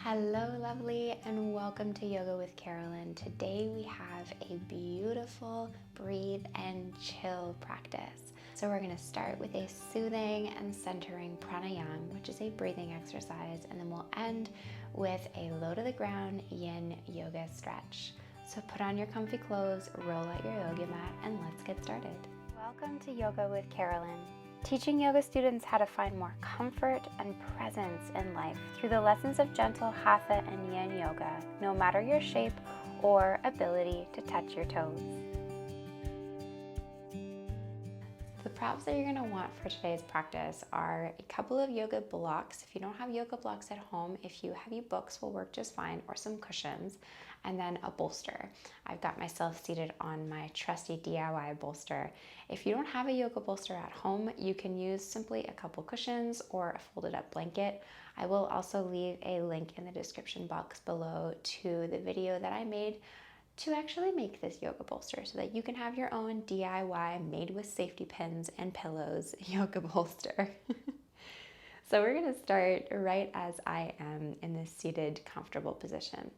Hello lovely and welcome to Yoga with Carolyn. Today we have a beautiful breathe and chill practice. So we're going to start with a soothing and centering pranayama, which is a breathing exercise, and then we'll end with a low to the ground yin yoga stretch. So put on your comfy clothes, roll out your yoga mat, and let's get started. Welcome to Yoga with Carolyn, teaching yoga students how to find more comfort and presence in life through the lessons of gentle hatha and yin yoga, no matter your shape or ability to touch your toes. The props that you're going to want for today's practice are a couple of yoga blocks. If you don't have yoga blocks at home, a few heavy books will work just fine, or some cushions, and then a bolster. I've got myself seated on my trusty DIY bolster. If you don't have a yoga bolster at home, you can use simply a couple cushions or a folded up blanket. I will also leave a link in the description box below to the video that I made to actually make this yoga bolster so that you can have your own DIY made with safety pins and pillows yoga bolster. So we're going to start right as I am in this seated comfortable position.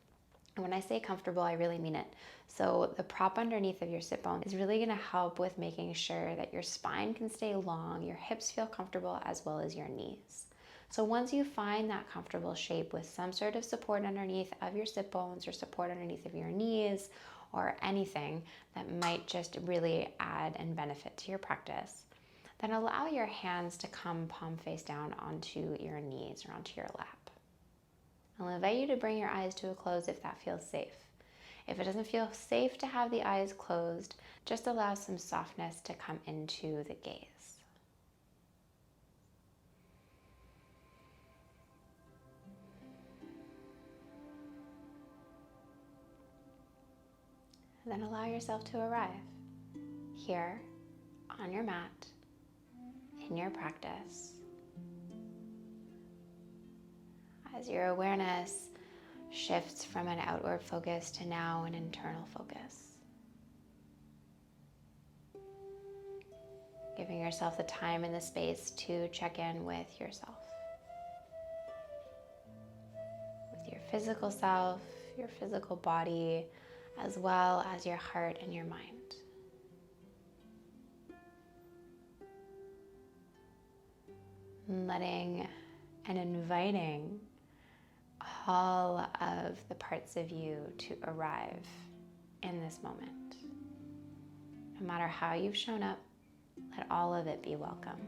And when I say comfortable, I really mean it. So the prop underneath of your sit bone is really going to help with making sure that your spine can stay long, your hips feel comfortable, as well as your knees. So once you find that comfortable shape with some sort of support underneath of your sit bones or support underneath of your knees or anything that might just really add and benefit to your practice, then allow your hands to come palm face down onto your knees or onto your lap. I'll invite you to bring your eyes to a close if that feels safe. If it doesn't feel safe to have the eyes closed, just allow some softness to come into the gaze. Then allow yourself to arrive here on your mat in your practice as your awareness shifts from an outward focus to now an internal focus. Giving yourself the time and the space to check in with yourself, with your physical self, your physical body, as well as your heart and your mind. Letting and inviting all of the parts of you to arrive in this moment. No matter how you've shown up, let all of it be welcome.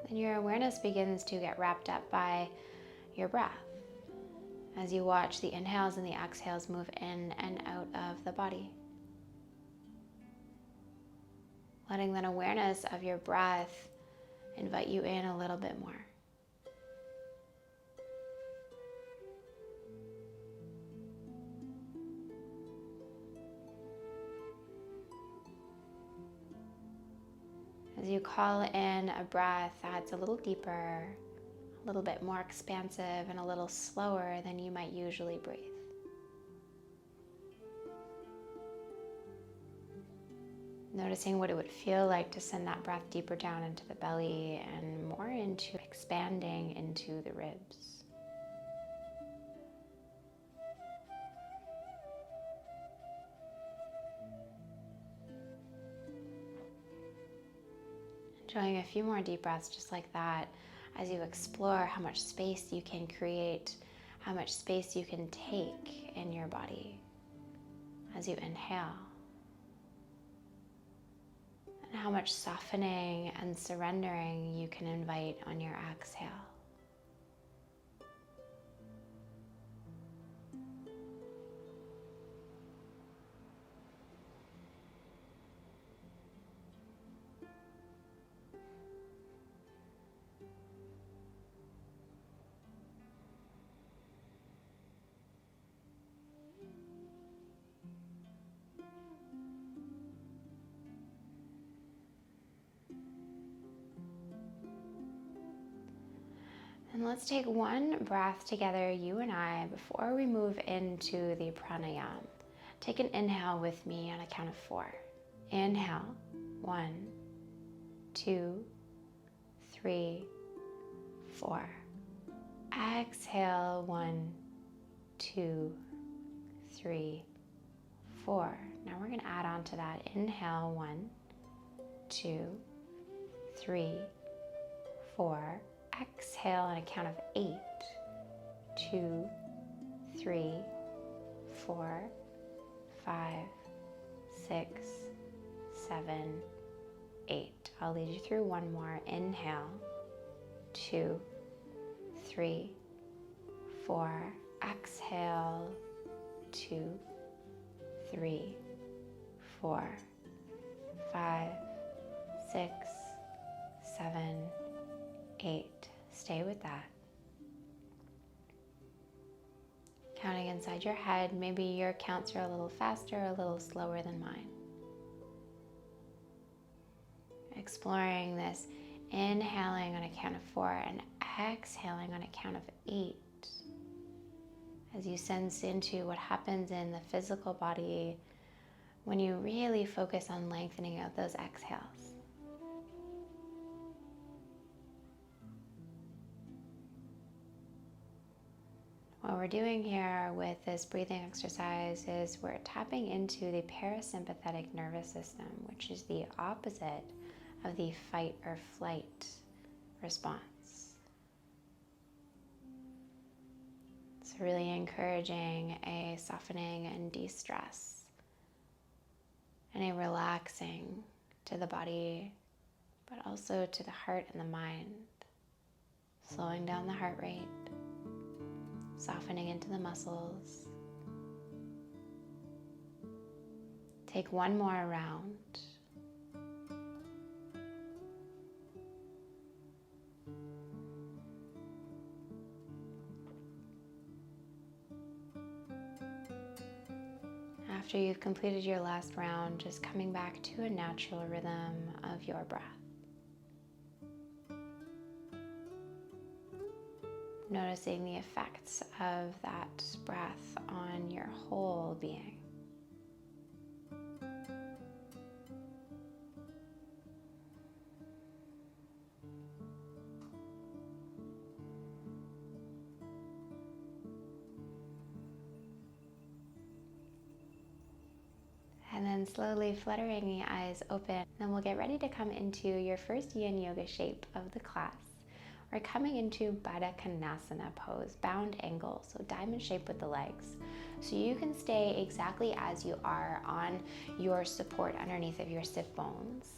Then your awareness begins to get wrapped up by your breath as you watch the inhales and the exhales move in and out of the body. Letting that awareness of your breath invite you in a little bit more. As you call in a breath that's a little deeper, a little bit more expansive, and a little slower than you might usually breathe. Noticing what it would feel like to send that breath deeper down into the belly and more into expanding into the ribs. Enjoying a few more deep breaths just like that as you explore how much space you can create, how much space you can take in your body as you inhale, and how much softening and surrendering you can invite on your exhale. And let's take one breath together, you and I, before we move into the pranayama. Take an inhale with me on a count of 4. Inhale, 1, 2, 3, 4. Exhale, 1, 2, 3, 4. Now we're going to add on to that. Inhale, 1, 2, 3, 4. Exhale on a count of 8. 2, 3, 4, 5, 6, 7, 8. I'll lead you through one more. Inhale, 2, 3, 4. Exhale, 2, 3, 4, 5, 6, 7, 8. Stay with that. Counting inside your head, maybe your counts are a little faster, a little slower than mine. Exploring this, inhaling on a count of 4 and exhaling on a count of 8. As you sense into what happens in the physical body when you really focus on lengthening out those exhales. What we're doing here with this breathing exercise is we're tapping into the parasympathetic nervous system, which is the opposite of the fight or flight response. It's really encouraging a softening and de-stress and a relaxing to the body, but also to the heart and the mind, slowing down the heart rate, softening into the muscles. Take one more round. After you've completed your last round, just coming back to a natural rhythm of your breath. Noticing the effects of that breath on your whole being. And then slowly fluttering the eyes open. Then we'll get ready to come into your first yin yoga shape of the class. We're coming into Baddha Konasana pose, bound angle, so diamond shape with the legs. So you can stay exactly as you are on your support underneath of your sit bones.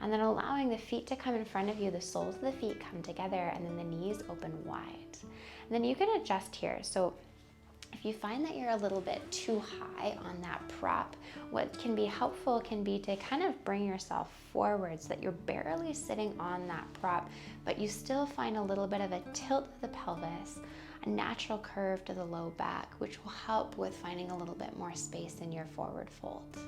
And then allowing the feet to come in front of you, the soles of the feet come together, and then the knees open wide. And then you can adjust here. So if you find that you're a little bit too high on that prop, what can be helpful can be to kind of bring yourself forward so that you're barely sitting on that prop, but you still find a little bit of a tilt of the pelvis, a natural curve to the low back, which will help with finding a little bit more space in your forward fold.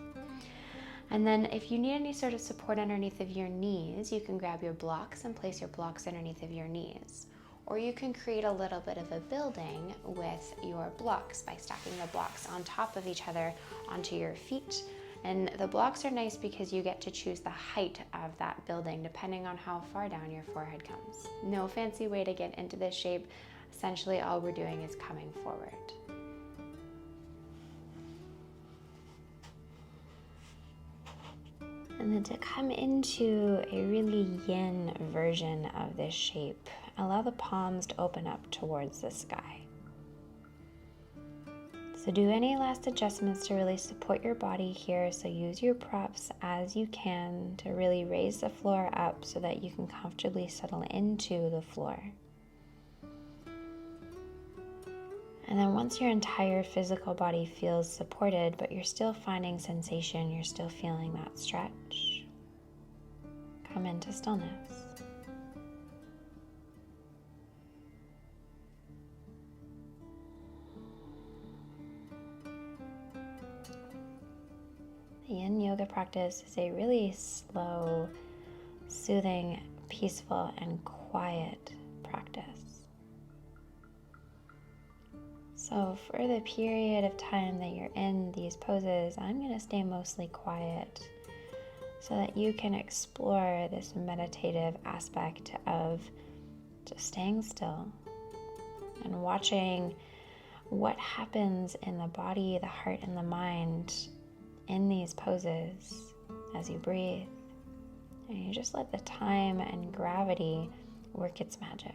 And then if you need any sort of support underneath of your knees, you can grab your blocks and place your blocks underneath of your knees. Or you can create a little bit of a building with your blocks by stacking the blocks on top of each other onto your feet. And the blocks are nice because you get to choose the height of that building depending on how far down your forehead comes. No fancy way to get into this shape. Essentially, all we're doing is coming forward. And then to come into a really yin version of this shape, allow the palms to open up towards the sky. So do any last adjustments to really support your body here. So use your props as you can to really raise the floor up so that you can comfortably settle into the floor. And then once your entire physical body feels supported, but you're still finding sensation, you're still feeling that stretch, come into stillness. The yin yoga practice is a really slow, soothing, peaceful, and quiet practice. So for the period of time that you're in these poses, I'm going to stay mostly quiet so that you can explore this meditative aspect of just staying still and watching what happens in the body, the heart, and the mind in these poses as you breathe. And you just let the time and gravity work its magic.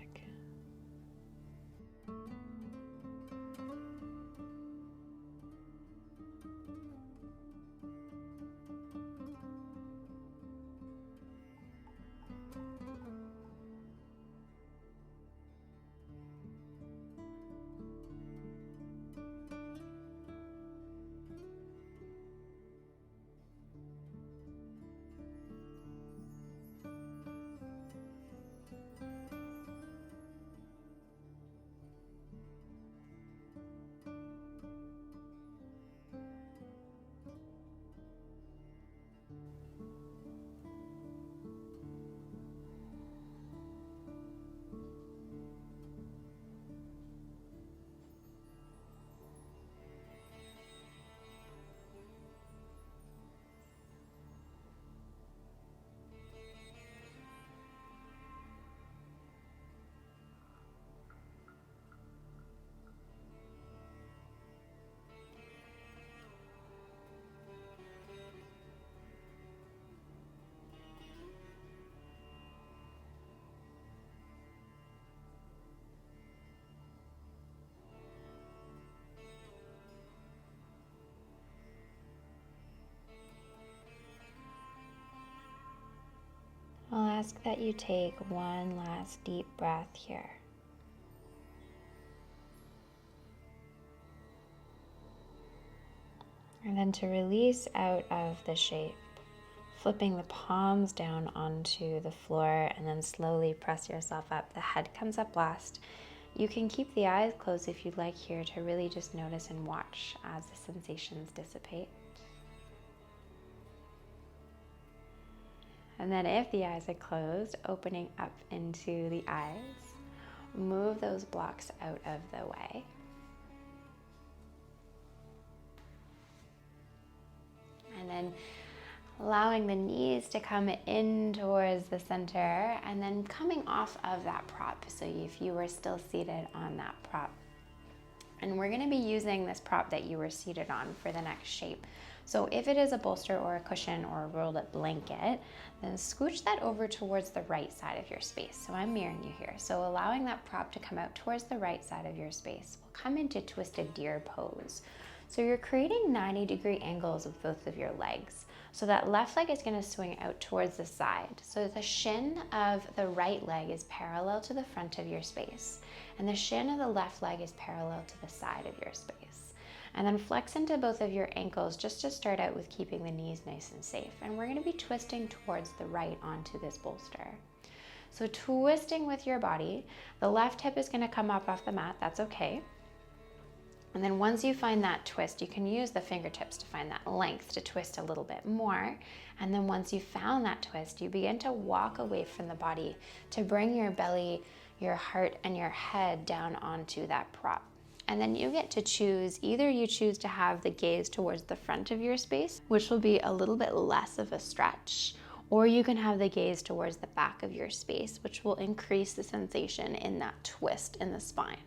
I'll ask that you take one last deep breath here. And then to release out of the shape, flipping the palms down onto the floor and then slowly press yourself up. The head comes up last. You can keep the eyes closed if you'd like here to really just notice and watch as the sensations dissipate. And then if the eyes are closed, opening up into the eyes, move those blocks out of the way. And then allowing the knees to come in towards the center and then coming off of that prop. So if you were still seated on that prop. And we're going to be using this prop that you were seated on for the next shape. So if it is a bolster or a cushion or a rolled up blanket, then scooch that over towards the right side of your space. So I'm mirroring you here. So allowing that prop to come out towards the right side of your space. We'll come into twisted deer pose. So you're creating 90-degree angles with both of your legs. So that left leg is going to swing out towards the side. So the shin of the right leg is parallel to the front of your space. And the shin of the left leg is parallel to the side of your space. And then flex into both of your ankles just to start out with keeping the knees nice and safe. And we're going to be twisting towards the right onto this bolster. So twisting with your body, the left hip is going to come up off the mat. That's okay. And then once you find that twist, you can use the fingertips to find that length to twist a little bit more. And then once you found that twist, you begin to walk away from the body to bring your belly, your heart, and your head down onto that prop. And then you get to choose, either you choose to have the gaze towards the front of your space, which will be a little bit less of a stretch, or you can have the gaze towards the back of your space, which will increase the sensation in that twist in the spine.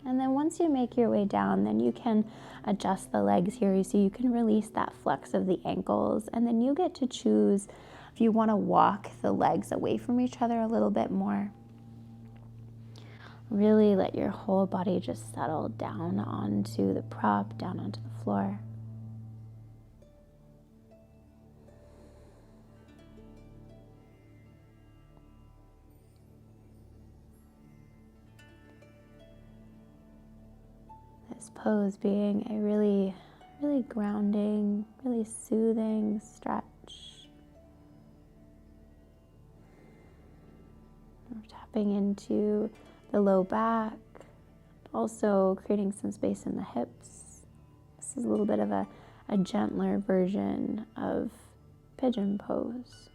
And then once you make your way down, then you can adjust the legs here so you can release that flex of the ankles. And then you get to choose if you want to walk the legs away from each other a little bit more. Really let your whole body just settle down onto the prop, down onto the floor. This pose being a really grounding, really soothing stretch. We're tapping into the low back, also creating some space in the hips. This is a little bit of a gentler version of pigeon pose.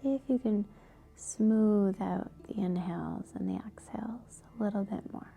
See if you can smooth out the inhales and the exhales a little bit more.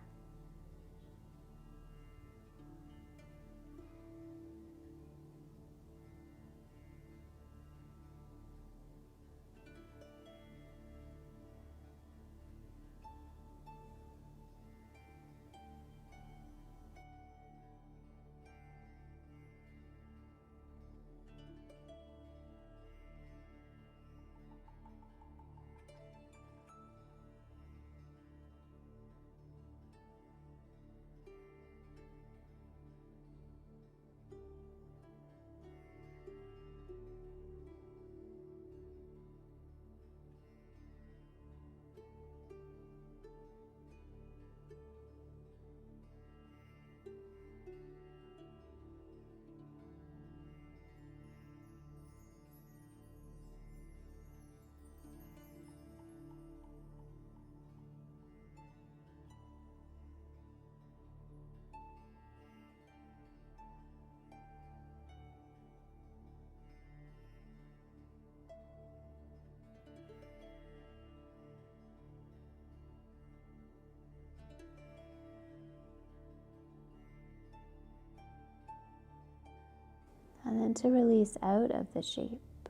And then to release out of the shape,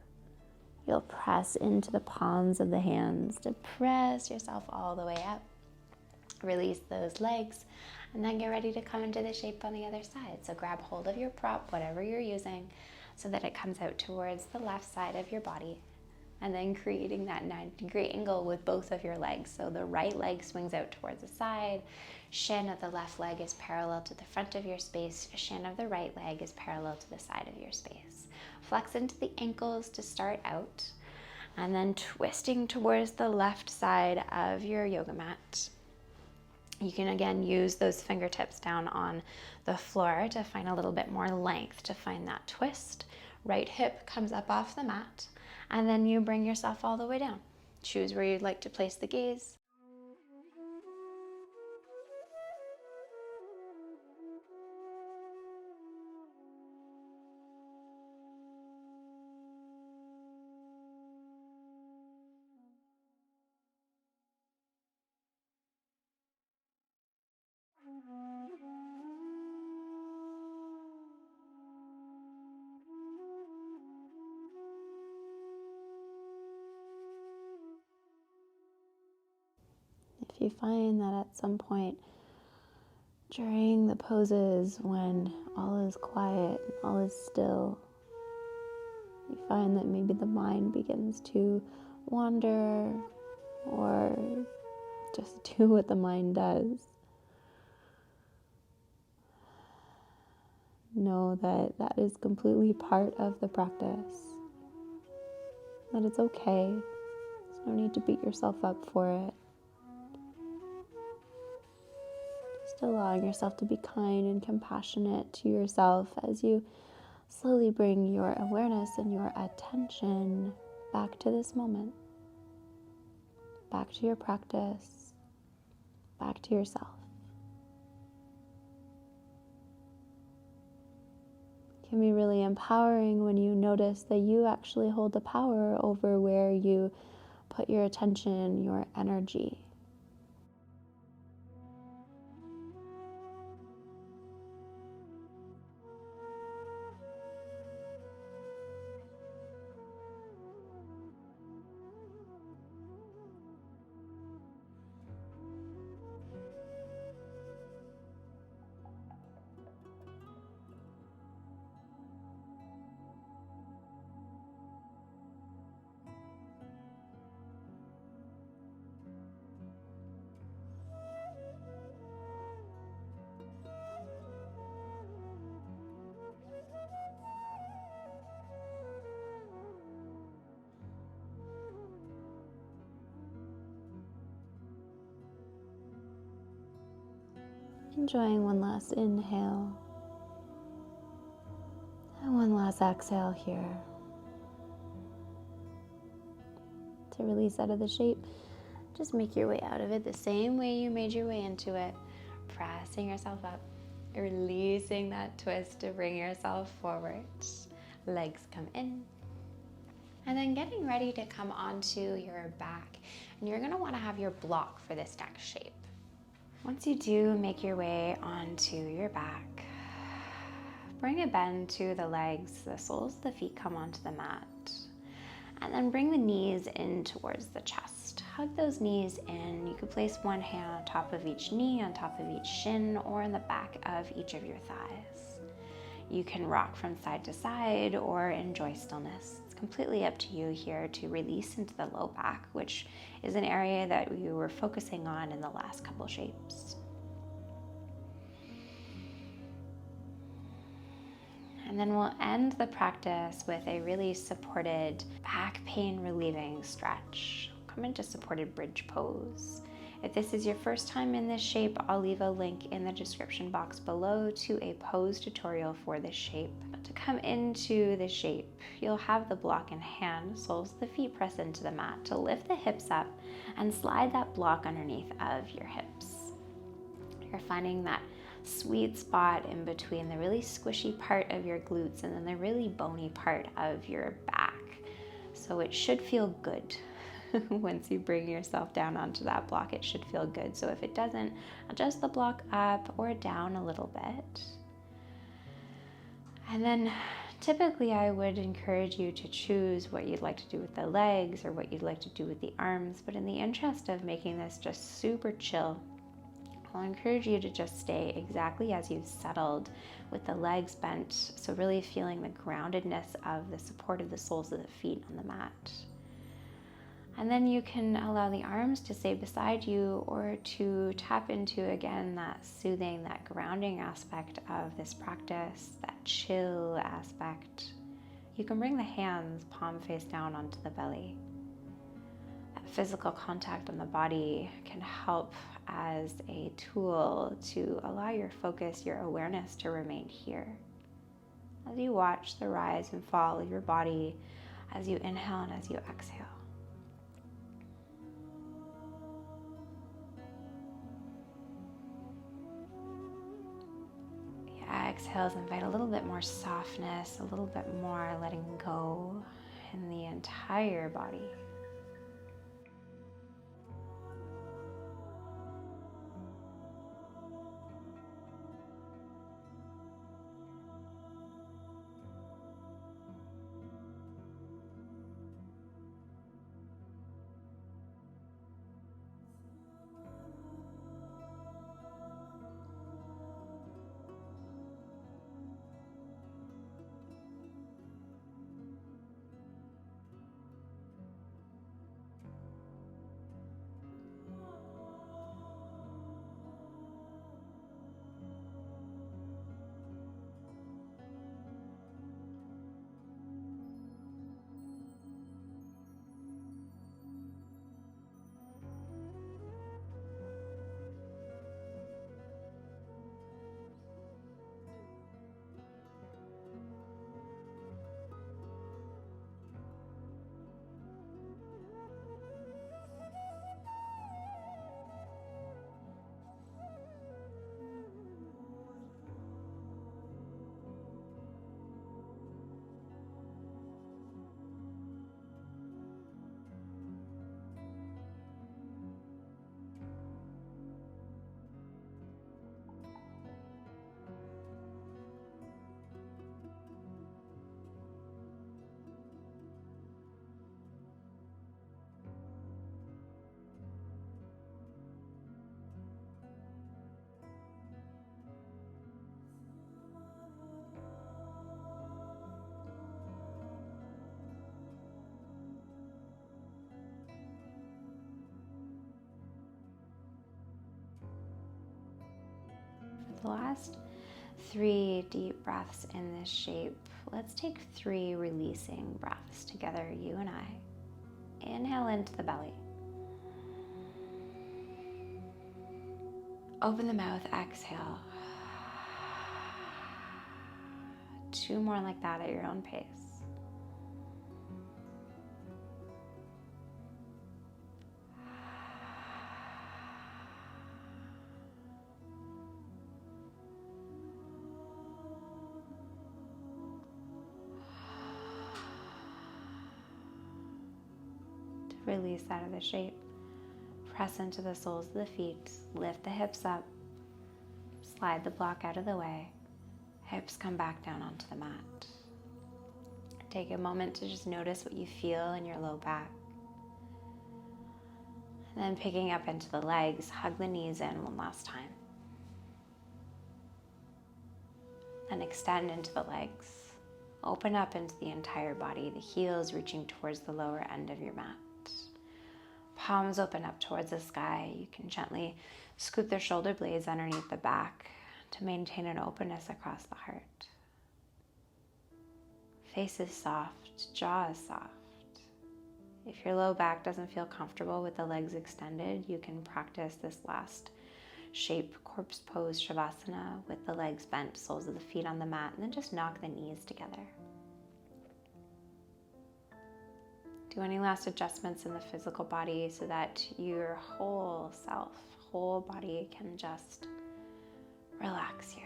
you'll press into the palms of the hands to press yourself all the way up. Release those legs, and then get ready to come into the shape on the other side. So grab hold of your prop, whatever you're using, so that it comes out towards the left side of your body, and then creating that 90-degree angle with both of your legs. So the right leg swings out towards the side, shin of the left leg is parallel to the front of your space, shin of the right leg is parallel to the side of your space. Flex into the ankles to start out, and then twisting towards the left side of your yoga mat. You can again use those fingertips down on the floor to find a little bit more length, to find that twist. Right hip comes up off the mat, and then you bring yourself all the way down. Choose where you'd like to place the gaze. If you find that at some point during the poses when all is quiet, all is still, you find that maybe the mind begins to wander or just do what the mind does, know that that is completely part of the practice, that it's okay. There's no need to beat yourself up for it. Just allowing yourself to be kind and compassionate to yourself as you slowly bring your awareness and your attention back to this moment, back to your practice, back to yourself. It can be really empowering when you notice that you actually hold the power over where you put your attention, your energy. Enjoying one last inhale and one last exhale here. To release out of the shape, just make your way out of it the same way you made your way into it, pressing yourself up, releasing that twist to bring yourself forward. Legs come in, And then getting ready to come onto your back. And you're gonna wanna have your block for this next shape. Once you do make your way onto your back, bring a bend to the legs, the soles of the feet come onto the mat. And then bring the knees in towards the chest. Hug those knees in. You could place one hand on top of each knee, on top of each shin, or in the back of each of your thighs. You can rock from side to side or enjoy stillness. It's completely up to you here to release into the low back, which is an area that we were focusing on in the last couple shapes. And then we'll end the practice with a really supported back pain relieving stretch. Come into supported bridge pose. If this is your first time in this shape, I'll leave a link in the description box below to a pose tutorial for this shape. But to come into the shape, you'll have the block in hand, soles of the feet press into the mat to lift the hips up and slide that block underneath of your hips. You're finding that sweet spot in between the really squishy part of your glutes and then the really bony part of your back. So it should feel good. Once you bring yourself down onto that block, it should feel good. So if it doesn't, adjust the block up or down a little bit. And then typically I would encourage you to choose what you'd like to do with the legs or what you'd like to do with the arms. But in the interest of making this just super chill, I'll encourage you to just stay exactly as you've settled with the legs bent. So really feeling the groundedness of the support of the soles of the feet on the mat. And then you can allow the arms to stay beside you or to tap into, again, that soothing, that grounding aspect of this practice, that chill aspect. You can bring the hands palm face down onto the belly. That physical contact on the body can help as a tool to allow your focus, your awareness to remain here. As you watch the rise and fall of your body, as you inhale and as you exhale. Exhales invite a little bit more softness, a little bit more letting go in the entire body. The last 3 deep breaths in this shape. Let's take 3 releasing breaths together, you and I. Inhale into the belly. Open the mouth, exhale. 2 more like that at your own pace. release out of the shape. Press into the soles of the feet, lift the hips up, slide the block out of the way, hips come back down onto the mat. Take a moment to just notice what you feel in your low back. And then picking up into the legs, hug the knees in one last time. Then extend into the legs. Open up into the entire body, the heels reaching towards the lower end of your mat. Palms open up towards the sky. You can gently scoop the shoulder blades underneath the back to maintain an openness across the heart. Face is soft, jaw is soft. If your low back doesn't feel comfortable with the legs extended, you can practice this last shape, corpse pose, Shavasana, with the legs bent, soles of the feet on the mat, and then just knock the knees together. Do any last adjustments in the physical body so that your whole self, whole body can just relax here.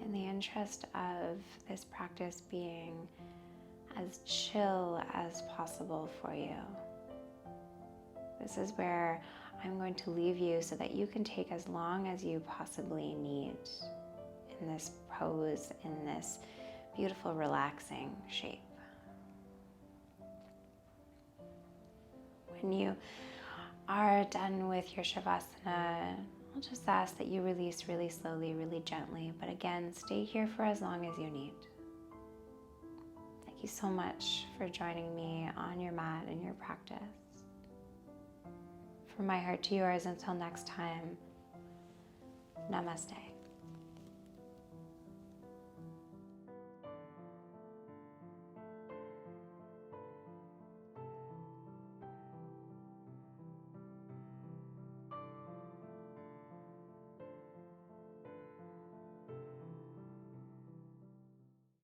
In the interest of this practice being as chill as possible for you, this is where I'm going to leave you so that you can take as long as you possibly need in this pose, in this beautiful, relaxing shape. When you are done with your Shavasana, I'll just ask that you release really slowly, really gently, but again, stay here for as long as you need. Thank you so much for joining me on your mat and your practice. From my heart to yours, until next time, namaste.